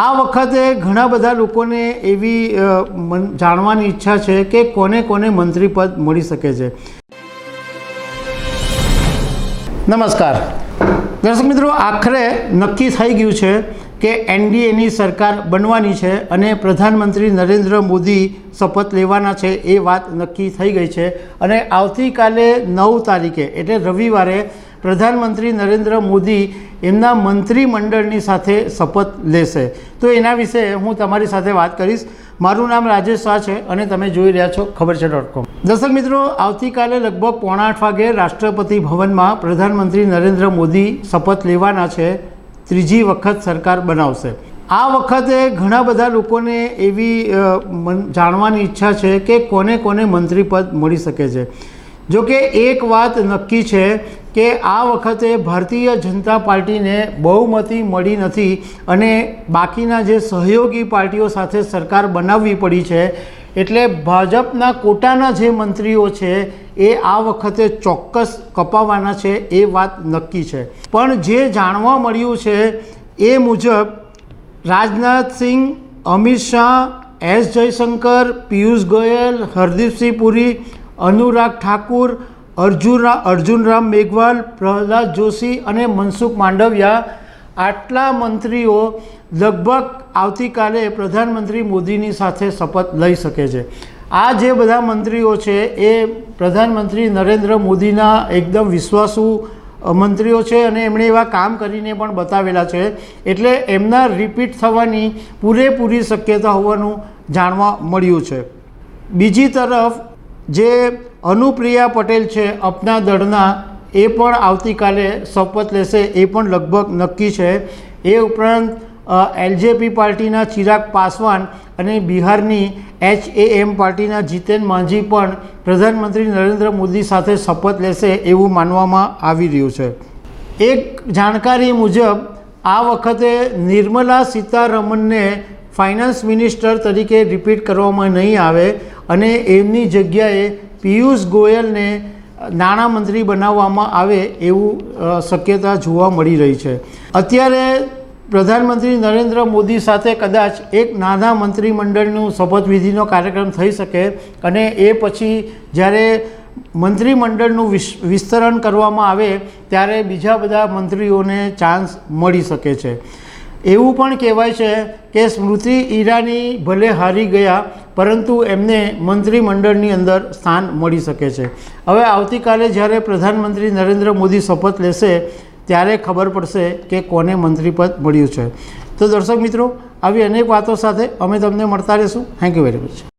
આ વખતે ઘણા બધા લોકોને એવી જાણવાની ઈચ્છા છે કે કોને કોને મંત્રી પદ મળી શકે છે। નમસ્કાર દર્શક મિત્રો, આખરે નક્કી થઈ ગયું છે કે એનડીએની સરકાર બનવાની છે અને પ્રધાનમંત્રી નરેન્દ્ર મોદી શપથ લેવાના છે એ વાત નક્કી થઈ ગઈ છે। અને આવતીકાલે 9 તારીખે એટલે રવિવારે પ્રધાનમંત્રી નરેન્દ્ર મોદી એમના મંત્રીમંડળની સાથે શપથ લેશે। તો એના વિશે હું તમારી સાથે વાત કરીશ। મારું નામ રાજેશ શાહ છે અને તમે જોઈ રહ્યા છો ખબર છે.com। દર્શક મિત્રો, આવતીકાલે લગભગ 7:45 વાગે રાષ્ટ્રપતિ ભવનમાં પ્રધાનમંત્રી નરેન્દ્ર મોદી શપથ લેવાના છે, ત્રીજી વખત સરકાર બનાવશે। આ વખતે ઘણા બધા લોકોને એવી જાણવાની ઈચ્છા છે કે કોને કોને મંત્રી પદ મળી શકે છે। જો કે એક વાત નક્કી છે કે આ વખતે ભારતીય જનતા પાર્ટીને બહુમતી મળી નથી અને બાકીના જે સહયોગી પાર્ટીઓ સાથે સરકાર બનાવવી પડી છે, એટલે ભાજપના કોટાના જે મંત્રીઓ છે એ આ વખતે ચોક્કસ કપાવાના છે એ વાત નક્કી છે। પણ જે જાણવા મળ્યું છે એ મુજબ રાજનાથસિંહ, અમિત શાહ, એસ જયશંકર, પિયુષ ગોયલ, હરદીપસિંહ પુરી, અનુરાગ ઠાકુર, અર્જુન રામ મેઘવાલ, પ્રહલાદ જોશી અને મનસુખ માંડવિયા, આટલા મંત્રીઓ લગભગ આવતીકાલે પ્રધાનમંત્રી મોદીની સાથે શપથ લઈ શકે છે। આ જે બધા મંત્રીઓ છે એ પ્રધાનમંત્રી નરેન્દ્ર મોદીના એકદમ વિશ્વાસુ મંત્રીઓ છે અને એમણે એવા કામ કરીને પણ બતાવેલા છે, એટલે એમના રિપીટ થવાની પૂરેપૂરી શક્યતા હોવાનું જાણવા મળ્યું છે। બીજી તરફ જે અનુપ્રિયા પટેલ છે અપના દળના, એ પણ આવતીકાલે શપથ લેશે, એ પણ લગભગ નક્કી છે। એ ઉપરાંત એલજેપી પાર્ટીના ચિરાગ પાસવાન અને બિહારની HAM પાર્ટીના જીતેન માંઝી પણ પ્રધાનમંત્રી નરેન્દ્ર મોદી સાથે શપથ લેશે એવું માનવામાં આવી રહ્યું છે। એક જાણકારી મુજબ આ વખતે નિર્મલા સીતારમણને ફાઇનાન્સ મિનિસ્ટર તરીકે રિપીટ કરવામાં નહીં આવે અને એમની જગ્યાએ પિયુષ ગોયલને નાણામંત્રી બનાવવામાં આવે એવું શક્યતા જોવા મળી રહી છે। અત્યારે પ્રધાનમંત્રી નરેન્દ્ર મોદી સાથે કદાચ એક નાના મંત્રીમંડળનું શપથવિધિનો કાર્યક્રમ થઈ શકે અને એ પછી જ્યારે મંત્રીમંડળનું વિસ્તરણ કરવામાં આવે ત્યારે બીજા બધા મંત્રીઓને ચાન્સ મળી શકે છે। એવું પણ કહેવાય છે કે સ્મૃતિ ઈરાની ભલે હારી ગયા પરંતુ એમને મંત્રીમંડળની અંદર સ્થાન મળી શકે છે। હવે આવતીકાલે જ્યારે પ્રધાનમંત્રી નરેન્દ્ર મોદી શપથ લેશે ત્યારે ખબર પડશે કે કોને મંત્રીપદ મળ્યું છે। તો દર્શક મિત્રો, આવી અનેક વાતો સાથે અમે તમને મળતા રહીશું। Thank you very much.